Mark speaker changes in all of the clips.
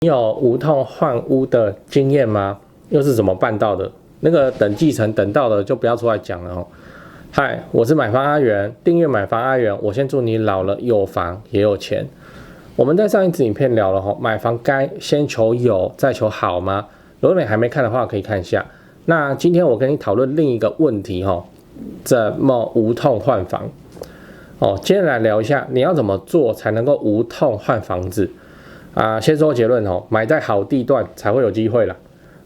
Speaker 1: 你有无痛换屋的经验吗？又是怎么办到的？那个等继承等到的就不要出来讲了哦。嗨，我是买房阿元，订阅买房阿元，我先祝你老了有房也有钱。我们在上一支影片聊了哈，买房该先求有再求好吗？如果你还没看的话，可以看一下。那今天我跟你讨论另一个问题哈，怎么无痛换房？哦，接下来聊一下你要怎么做才能够无痛换房子。先说结论哦，买在好地段才会有机会啦。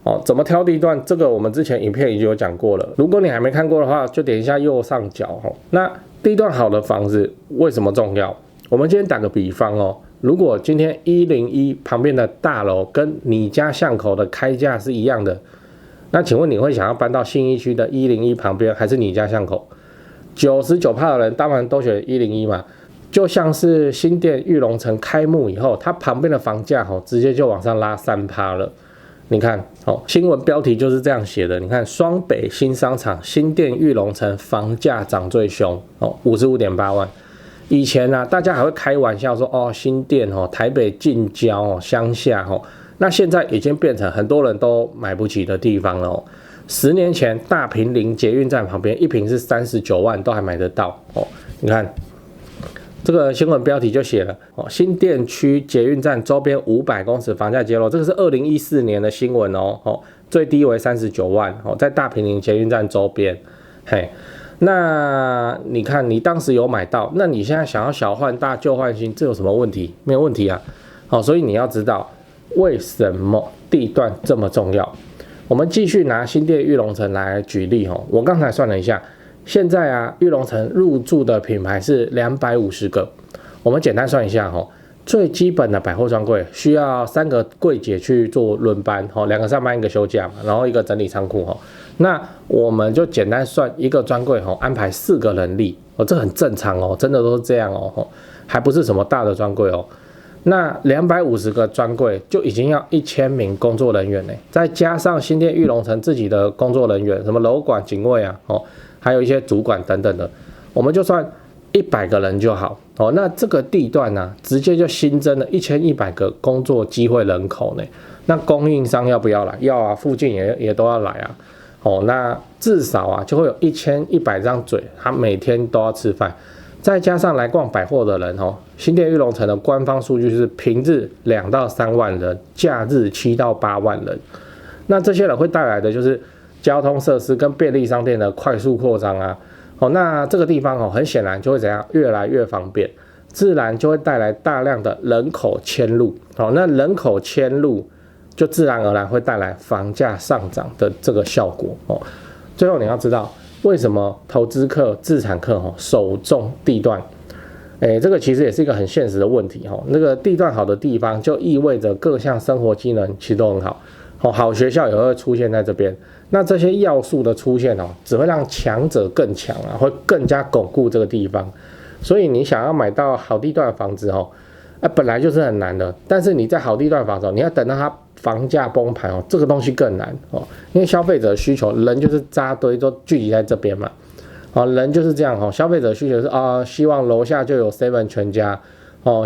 Speaker 1: 哦，怎么挑地段？这个我们之前影片已经有讲过了。如果你还没看过的话，就点一下右上角哦。那地段好的房子为什么重要？我们今天打个比方哦，如果今天101旁边的大楼跟你家巷口的开价是一样的，那请问你会想要搬到信义区的101旁边，还是你家巷口？99%的人当然都选101嘛。就像是新店玉龙城开幕以后，它旁边的房价直接就往上拉3%了。你看，新闻标题就是这样写的。你看，双北新商场新店玉龙城房价涨最凶，55.8万。以前啊，大家还会开玩笑说，新店台北近郊乡下那现在已经变成很多人都买不起的地方了10年前，大坪林捷运站旁边一坪是39万，都还买得到你看。这个新闻标题就写了新店区捷运站周边500公尺房价揭露，这个是2014年的新闻最低为39万在大坪林捷运站周边。嘿，那你看你当时有买到，那你现在想要小换大旧换新，这有什么问题？没有问题啊。所以你要知道为什么地段这么重要。我们继续拿新店玉龙城来举例我刚才算了一下。现在啊，玉龙城入驻的品牌是250个。我们简单算一下最基本的百货专柜需要3个柜姐去做轮班2个上班1个休假嘛，然后1个整理仓库那我们就简单算一个专柜安排4个人力这很正常真的都是这样还不是什么大的专柜那250个专柜就已经要1000名工作人员再加上新店玉龙城自己的工作人员，什么楼管、警卫啊还有一些主管等等的，我们就算100个人就好那这个地段呢，直接就新增了1100个工作机会人口那供应商要不要来？要啊，附近也都要来啊那至少啊就会有1100张嘴，他每天都要吃饭，再加上来逛百货的人新店玉龙城的官方数据是平日2到3万人，假日7到8万人。那这些人会带来的就是交通设施跟便利商店的快速扩张啊，那这个地方很显然就会怎样，越来越方便，自然就会带来大量的人口迁入那人口迁入就自然而然会带来房价上涨的这个效果最后你要知道，为什么投资客、自产客首重地段？这个其实也是一个很现实的问题那个地段好的地方，就意味着各项生活机能其实都很好好学校也会出现在这边。那这些要素的出现只会让强者更强会更加巩固这个地方。所以你想要买到好地段的房子本来就是很难的，但是你在好地段房子你要等到它房价崩盘这个东西更难因为消费者需求，人就是扎堆都聚集在这边嘛人就是这样消费者需求是希望楼下就有 7 全家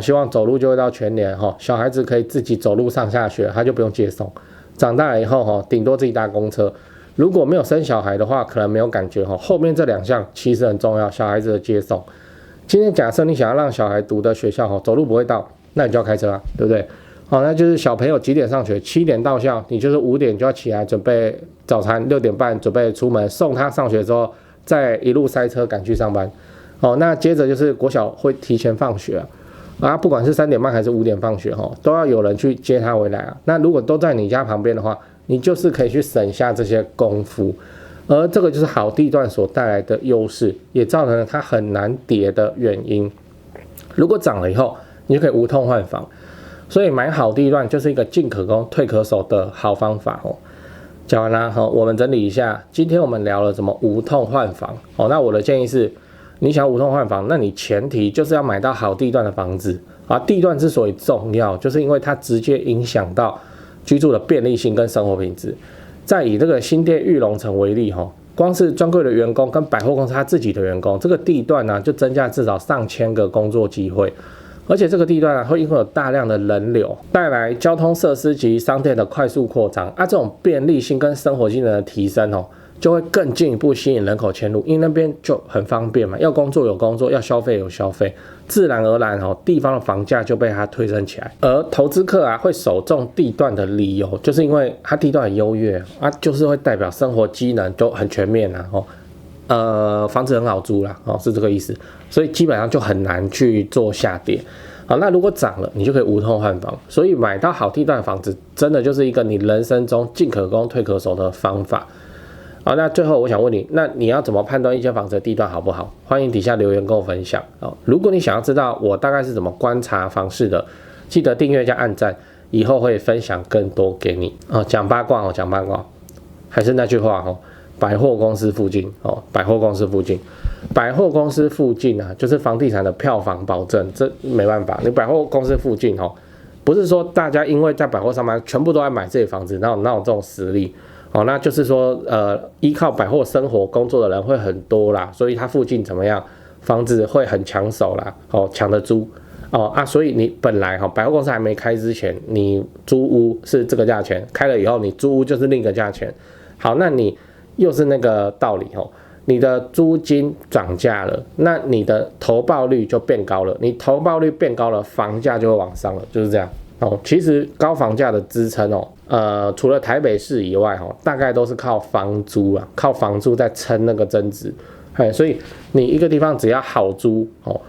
Speaker 1: 希望走路就会到全联小孩子可以自己走路上下学，他就不用接送。长大了以后顶多自己搭公车。如果没有生小孩的话，可能没有感觉后面这2项其实很重要，小孩子的接送。今天假设你想要让小孩读的学校走路不会到，那你就要开车对不对那就是小朋友几点上学？7点到校，你就是5点就要起来准备早餐，6点半准备出门送他上学之后，再一路塞车赶去上班那接着就是国小会提前放学不管是3点半还是5点放学都要有人去接他回来那如果都在你家旁边的话，你就是可以去省下这些功夫，而这个就是好地段所带来的优势，也造成了它很难跌的原因。如果涨了以后，你就可以无痛换房，所以买好地段就是一个进可攻退可守的好方法讲完了我们整理一下，今天我们聊了怎么无痛换房那我的建议是，你想要无痛换房，那你前提就是要买到好地段的房子地段之所以重要，就是因为它直接影响到居住的便利性跟生活品质。再以这个新店玉龙城为例光是专柜的员工跟百货公司他自己的员工，这个地段呢就增加至少上千个工作机会而且这个地段啊会因为有大量的人流，带来交通设施及商店的快速扩张啊，这种便利性跟生活技能的提升哦，就会更进一步吸引人口迁入，因为那边就很方便嘛，要工作有工作，要消费有消费，自然而然哦，地方的房价就被它推升起来。而投资客啊会首重地段的理由，就是因为它地段很优越啊，就是会代表生活机能都很全面啊房子很好租啦是这个意思，所以基本上就很难去做下跌。好，那如果涨了，你就可以无痛换房，所以买到好地段的房子，真的就是一个你人生中进可攻退可守的方法。好，那最后我想问你，那你要怎么判断一间房子的地段好不好？欢迎底下留言跟我分享。如果你想要知道我大概是怎么观察房市的，记得订阅加按赞，以后会分享更多给你。讲八卦讲八卦，还是那句话百货公司附近百货公司附近啊，就是房地产的票房保证，这没办法，你百货公司附近不是说大家因为在百货上班，全部都在买这里房子，哪有这种实力？那就是说依靠百货生活工作的人会很多啦，所以它附近怎么样，房子会很抢手啦，抢得租所以你本来百货公司还没开之前，你租屋是这个价钱，开了以后你租屋就是另一个价钱。好，那你又是那个道理你的租金涨价了，那你的投报率就变高了，你投报率变高了，房价就会往上了，就是这样其实高房价的支撑除了台北市以外大概都是靠房租啊，靠房租在撑那个增值。所以你一个地方只要好租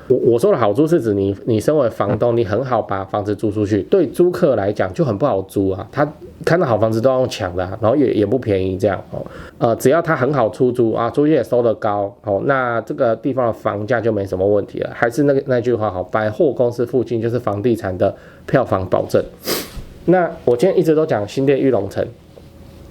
Speaker 1: 我说的好租是指你身为房东，你很好把房子租出去，对租客来讲就很不好租啊，他看到好房子都要用抢的然后也不便宜这样只要他很好出租啊，租金也收得高那这个地方的房价就没什么问题了。还是那句话百货公司附近就是房地产的票房保证。那我今天一直都讲新店玉龙城，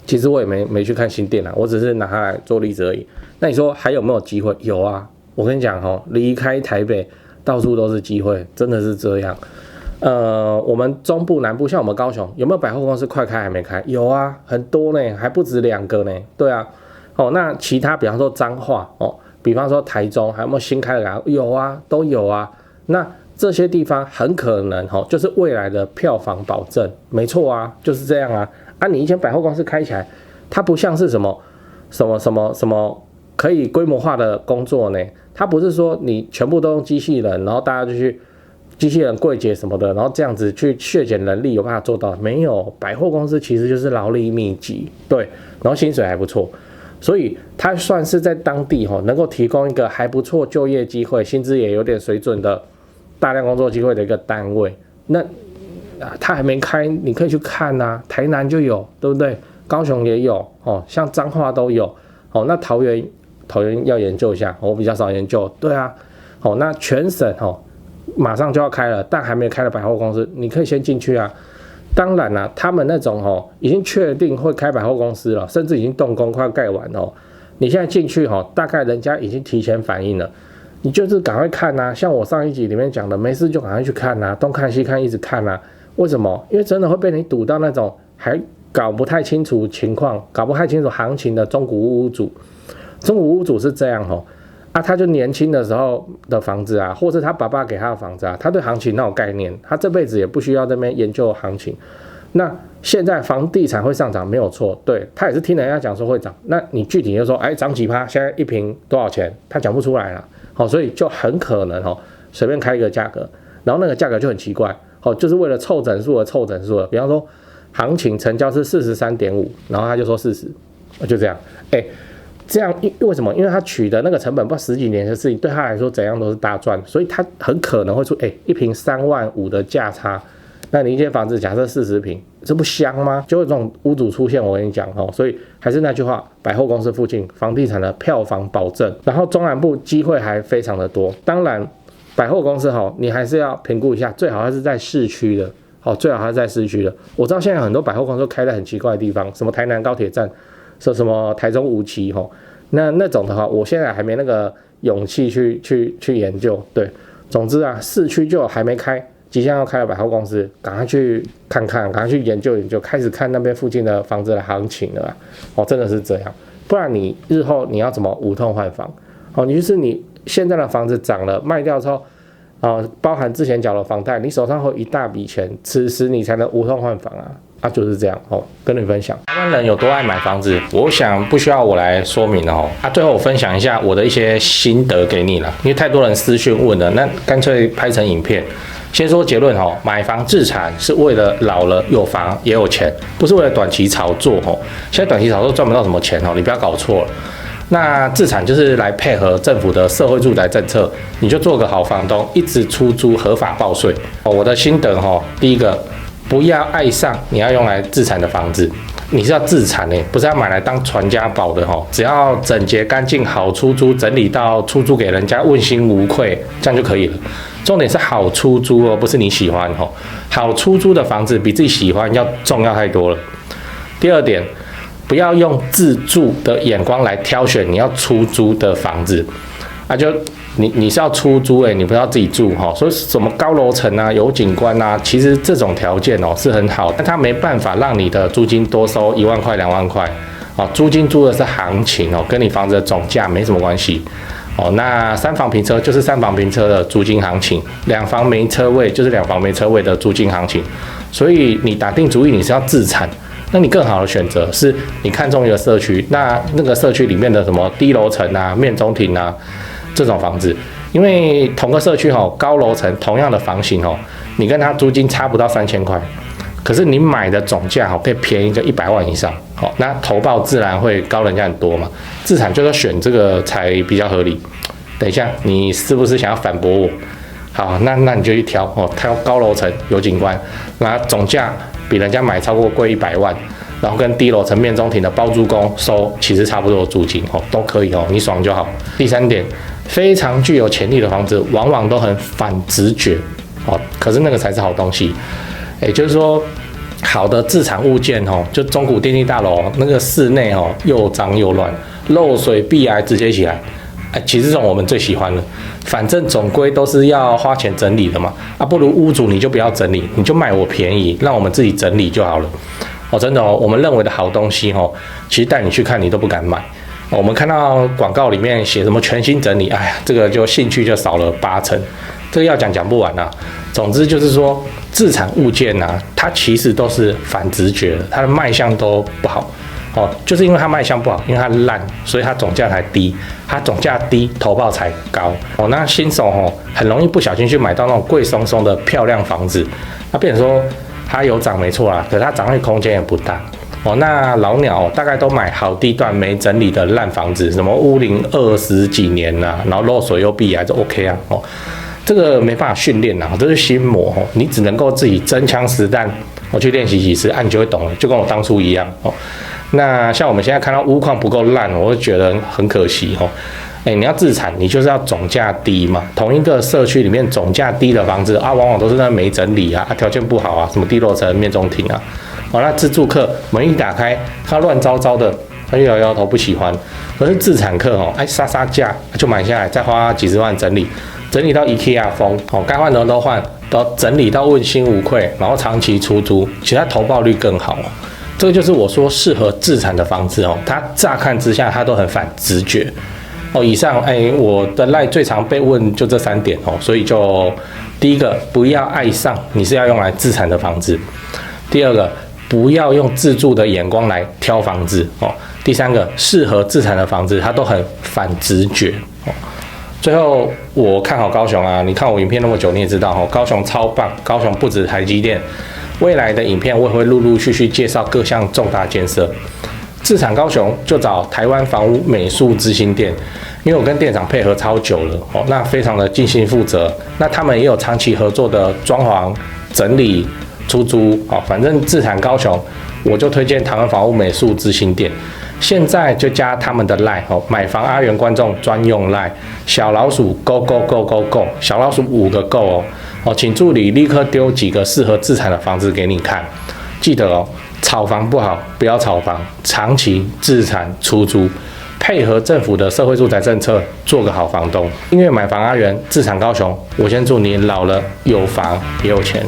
Speaker 1: 其实我也没去看新店我只是拿它来做例子而已。那你说还有没有机会？有啊，我跟你讲离开台北到处都是机会，真的是这样。我们中部南部像我们高雄有没有百货公司快开还没开？有啊，很多呢，还不止2个呢。对啊，那其他比方说彰化比方说台中还有没有新开的？有啊，都有啊。那这些地方很可能就是未来的票房保证，没错啊，就是这样啊。你一间百货公司开起来，它不像是什么可以规模化的工作呢？它不是说你全部都用机器人，然后大家就去机器人柜姐什么的，然后这样子去削减人力有办法做到？没有，百货公司其实就是劳力密集，对，然后薪水还不错，所以它算是在当地能够提供一个还不错就业机会，薪资也有点水准的大量工作机会的一个单位。那它还没开，你可以去看啊，台南就有，对不对？高雄也有像彰化都有那桃园要研究一下，我比较少研究。对啊那全省马上就要开了，但还没开的百货公司，你可以先进去啊。当然啦，他们那种已经确定会开百货公司了，甚至已经动工快要盖完你现在进去大概人家已经提前反应了，你就是赶快看啊。像我上一集里面讲的，没事就赶快去看啊，东看西看一直看啊。为什么？因为真的会被你堵到那种还搞不太清楚情况、搞不太清楚行情的中古屋主。中古屋主是这样他就年轻的时候的房子啊，或是他爸爸给他的房子啊，他对行情那种概念，他这辈子也不需要在那边研究行情。那现在房地产会上涨没有错，对，他也是听人家讲说会涨，那你具体就说涨几%，现在一坪多少钱，他讲不出来了所以就很可能随便开一个价格，然后那个价格就很奇怪就是为了凑整数而凑整数的。比方说行情成交是43.5，然后他就说40，就这样这样为什么？因为他取的那个成本不知道10几年的事情，对他来说怎样都是大赚，所以他很可能会出一坪3万5的价差。那你一间房子假设40坪，这不香吗？就有这种屋主出现，我跟你讲所以还是那句话，百货公司附近房地产的票房保证，然后中南部机会还非常的多。当然百货公司你还是要评估一下，最好还是在市区的最好还是在市区的。我知道现在很多百货公司都开在很奇怪的地方，什么台南高铁站，说什么台中无期那种的话，我现在还没那个勇气去研究。对，总之啊，市区就还没开，即将要开的百货公司，赶快去看看，赶快去研究研究，开始看那边附近的房子的行情了真的是这样，不然你日后你要怎么无痛换房你就是你现在的房子涨了，卖掉之后，包含之前缴了房贷，你手上会有一大笔钱，此时你才能无痛换房就是这样跟你分享。台湾人有多爱买房子，我想不需要我来说明了最后我分享一下我的一些心得给你了，因为太多人私讯问了，那干脆拍成影片。先说结论买房置产是为了老了有房也有钱，不是为了短期炒作现在短期炒作赚不到什么钱你不要搞错了。那置产就是来配合政府的社会住宅政策，你就做个好房东，一直出租合法报税。我的心得第一个，不要爱上你要用来置产的房子，你是要自产不是要买来当传家宝的只要整洁干净好出租，整理到出租给人家问心无愧，这样就可以了。重点是好出租不是你喜欢好出租的房子比自己喜欢要重要太多了。第二点，不要用自住的眼光来挑选你要出租的房子就你是要出租你不是要自己住所以什么高楼层有景观其实这种条件是很好，但它没办法让你的租金多收1万块2万块租金租的是行情跟你房子的总价没什么关系那3房平车就是3房平车的租金行情，2房没车位就是2房没车位的租金行情，所以你打定主意你是要自产，那你更好的选择是你看中一个社区，那个社区里面的什么低楼层面中庭这种房子，因为同个社区高楼层同样的房型你跟它租金差不到3000块，可是你买的总价可以便宜个100万以上那投报自然会高人家很多嘛，自产就是选这个才比较合理。等一下你是不是想要反驳我？好，那你就去挑挑高楼层有景观，那总价比人家买超过贵100万，然后跟低楼层面中庭的包租公收其实差不多的租金都可以你爽就好。第三点，非常具有潜力的房子往往都很反直觉可是那个才是好东西。也就是说，好的自产物件就中古电梯大楼那个室内又脏又乱，漏水壁癌直接起来其实这种我们最喜欢了，反正总归都是要花钱整理的嘛不如屋主你就不要整理，你就卖我便宜，让我们自己整理就好了真的我们认为的好东西其实带你去看你都不敢买我们看到广告里面写什么全新整理，这个就兴趣就少了80%，这个要讲不完总之就是说，自产物件它其实都是反直觉的，它的卖相都不好就是因为它卖相不好，因为它烂，所以它总价才低，它总价低，投报才高那新手很容易不小心去买到那种贵松松的漂亮房子，那变成说它有涨没错可是它涨的空间也不大那老鸟大概都买好地段没整理的烂房子，什么屋龄20几年然后漏水又壁癌就 OK 这个没办法训练这是心魔你只能够自己真枪实弹去练习几次你就会懂了，就跟我当初一样那像我们现在看到屋况不够烂，我会觉得很可惜你要自产，你就是要总价低嘛。同一个社区里面总价低的房子往往都是那没整理条件不好什么低楼层面中庭那自住客门一打开，他乱糟糟的，他就摇摇头不喜欢。可是自产客杀杀价就买下来，再花几十万整理到 IKEA 风该换的都换，都整理到问心无愧，然后长期出租，其实它投报率更好这个就是我说适合自产的房子它乍看之下它都很反直觉以上我的赖最常被问就这3点所以就第一个，不要爱上你是要用来自产的房子；第二个，不要用自住的眼光来挑房子第三个，适合自产的房子它都很反直觉最后我看好高雄你看我影片那么久你也知道高雄超棒，高雄不止台积电，未来的影片我也会陆陆续续介绍各项重大建设。自产高雄就找台湾房屋美术之星店，因为我跟店长配合超久了那非常的尽心负责，那他们也有长期合作的装潢、整理、出租反正自产高雄我就推荐台湾房屋美术之星店。现在就加他们的 LINE 买房阿元观众专用 LINE 小老鼠 go go go go go 小老鼠5个 go 请助理立刻丢几个适合自产的房子给你看。记得炒房不好，不要炒房，长期自产出租，配合政府的社会住宅政策，做个好房东。因为买房阿元自产高雄，我先祝你老了有房也有钱。